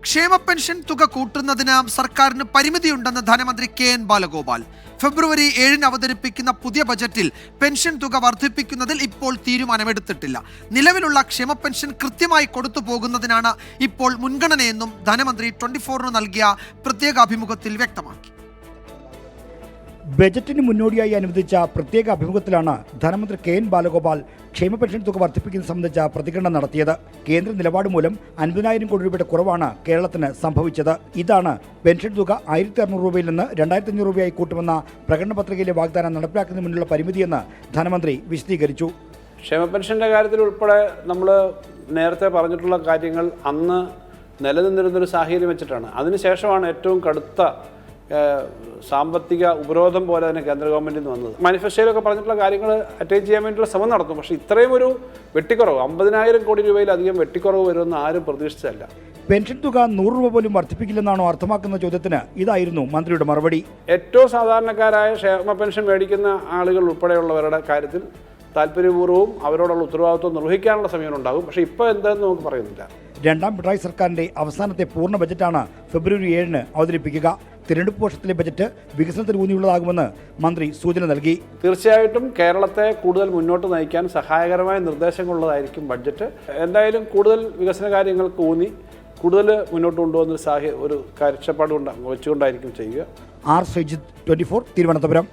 ക്ഷേമ പെൻഷൻ തുക കൂട്ടുന്നതിന് സർക്കാരിന് പരിമിതിയുണ്ടെന്ന് ധനമന്ത്രി കെ.എൻ. ബാലഗോപാൽ. ഫെബ്രുവരി 7-ന് അവതരിപ്പിക്കുന്ന പുതിയ ബജറ്റിൽ പെൻഷൻ തുക വർദ്ധിപ്പിക്കുന്നതിൽ ഇപ്പോൾ തീരുമാനമെടുത്തിട്ടില്ല. നിലവിലുള്ള ക്ഷേമ പെൻഷൻ കൃത്യമായി കൊടുത്തു പോകുന്നതിനാണ് ഇപ്പോൾ മുൻഗണനയെന്നും ധനമന്ത്രി 24-ന് നൽകിയ പ്രത്യേക അഭിമുഖത്തിൽ വ്യക്തമാക്കി. ബജറ്റിന് മുന്നോടിയായി അനുവദിച്ച പ്രത്യേക അഭിമുഖത്തിലാണ് ധനമന്ത്രി കെ.എൻ. ബാലഗോപാൽ ക്ഷേമ പെൻഷൻ തുക വർദ്ധിപ്പിക്കുന്നത് സംബന്ധിച്ച പ്രതികരണം നടത്തിയത്. കേന്ദ്ര നിലപാട് മൂലം 50,000 കോടി രൂപയുടെ കുറവാണ് കേരളത്തിന് സംഭവിച്ചത്. ഇതാണ് പെൻഷൻ തുക 1,600 രൂപയിൽ നിന്ന് 2,500 രൂപയായി കൂട്ടുമെന്ന പ്രകടന പത്രികയിലെ വാഗ്ദാനം നടപ്പിലാക്കുന്നതിന് മുന്നിലുള്ള പരിമിതിയെന്ന് ധനമന്ത്രി വിശദീകരിച്ചു. ക്ഷേമ പെൻഷൻ്റെ കാര്യത്തിൽ ഉൾപ്പെടെ നമ്മൾ നേരത്തെ പറഞ്ഞിട്ടുള്ള കാര്യങ്ങൾ അന്ന് നിലനിന്നിരുന്നൊരു സാഹചര്യം വെച്ചിട്ടാണ്. അതിനുശേഷമാണ് ഏറ്റവും കടുത്ത സാമ്പത്തിക ഉപരോധം പോലെ തന്നെ കേന്ദ്ര ഗവൺമെൻറ്റിൽ നിന്ന് വന്നത്. മാനിഫെസ്റ്റോയിലൊക്കെ പറഞ്ഞിട്ടുള്ള കാര്യങ്ങൾ അറ്റൈൻ ചെയ്യാൻ വേണ്ടിയുള്ള ശ്രമം നടത്തും. പക്ഷേ ഇത്രയും ഒരു വെട്ടിക്കുറവ് 50,000 കോടി രൂപയിലധികം വെട്ടിക്കുറവ് വരുമെന്ന് ആരും പ്രതീക്ഷിച്ചതല്ല. പെൻഷൻ തുക 100 രൂപ പോലും വർദ്ധിപ്പിക്കില്ലെന്നാണോ അർത്ഥമാക്കുന്ന ചോദ്യത്തിന് ഇതായിരുന്നു മന്ത്രിയുടെ മറുപടി. ഏറ്റവും സാധാരണക്കാരായ ക്ഷേമ പെൻഷൻ മേടിക്കുന്ന ആളുകൾ ഉൾപ്പെടെയുള്ളവരുടെ കാര്യത്തിൽ താല്പര്യപൂർവ്വവും അവരോടുള്ള ഉത്തരവാദിത്വം നിർവഹിക്കാനുള്ള സമയം ഉണ്ടാകും. പക്ഷേ ഇപ്പോൾ എന്താണെന്ന് നമുക്ക് പറയുന്നില്ല. രണ്ടാം പിണറായി സർക്കാരിന്റെ അവസാനത്തെ പൂർണ്ണ ബജറ്റാണ് ഫെബ്രുവരി 7-ന് അവതരിപ്പിക്കുക. തിരഞ്ഞെടുപ്പ് വർഷത്തിലെ ബജറ്റ് വികസനത്തിന് ഊന്നിയുള്ളതാകുമെന്ന് മന്ത്രി സൂചന നൽകി. തീർച്ചയായിട്ടും കേരളത്തെ കൂടുതൽ മുന്നോട്ട് നയിക്കാൻ സഹായകരമായ നിർദ്ദേശങ്ങളുള്ളതായിരിക്കും ബഡ്ജറ്റ്. എന്തായാലും കൂടുതൽ വികസന കാര്യങ്ങൾക്ക് ഊന്നി കൂടുതൽ മുന്നോട്ട് കൊണ്ടുപോകുന്ന ഒരു കാര്യക്ഷപ്പാട് വെച്ചുകൊണ്ടായിരിക്കും ചെയ്യുക. ആർ. ശ്രീജിത്ത്, 24, തിരുവനന്തപുരം.